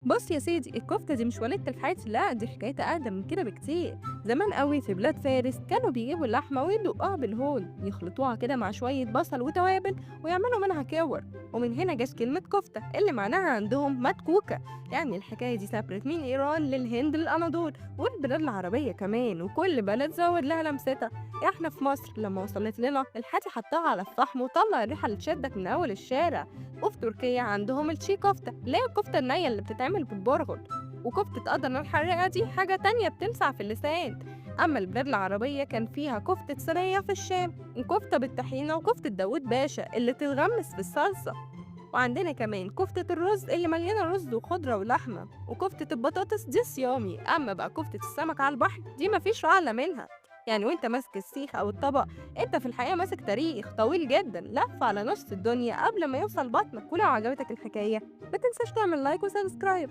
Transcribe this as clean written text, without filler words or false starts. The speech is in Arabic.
بص يا سيدي، الكفتة دي مش وليدة الحياة، لا دي حكايتها أقدم من كده بكتير. زمان قوي في بلاد فارس كانوا بيجيبوا اللحمة ويدقوها بالهون، يخلطوها كده مع شوية بصل وتوابل ويعملوا منها كور. ومن هنا جت كلمة كفتة اللي معناها عندهم مدكوكة. يعني الحكاية دي سافرت من إيران للهند للأناضول والبلاد العربية كمان، وكل بلد زود لها لمستها. احنا في مصر لما وصلت لنا الحاتي حطها على الفحم وطلع الريحة اللي تشدك من أول الشارع. وفي تركيا عندهم الشي كفتة اللي هي الكفتة النية اللي بتتعمل بالبرغل. وكفتة أدنى الحراقة دي حاجة تانية بتلسع في اللسان. أما البلاد العربية كان فيها كفتة صينية في الشام، وكفتة بالطحينة، وكفتة داوود باشا اللي تتغمس في الصلصة. وعندنا كمان كفتة الرز اللي مليانة رز وخضرة ولحمة، وكفتة البطاطس دي صيامي. أما بقى كفتة السمك على البحر دي مفيش أعلى منها. يعني وانت ماسك السيخ أو الطبق، انت في الحقيقة ماسك تاريخ طويل جدا لف على نص الدنيا قبل ما يوصل بطنك. ولو عجبتك الحكاية ما تنساش تعمل لايك وسبسكرايب.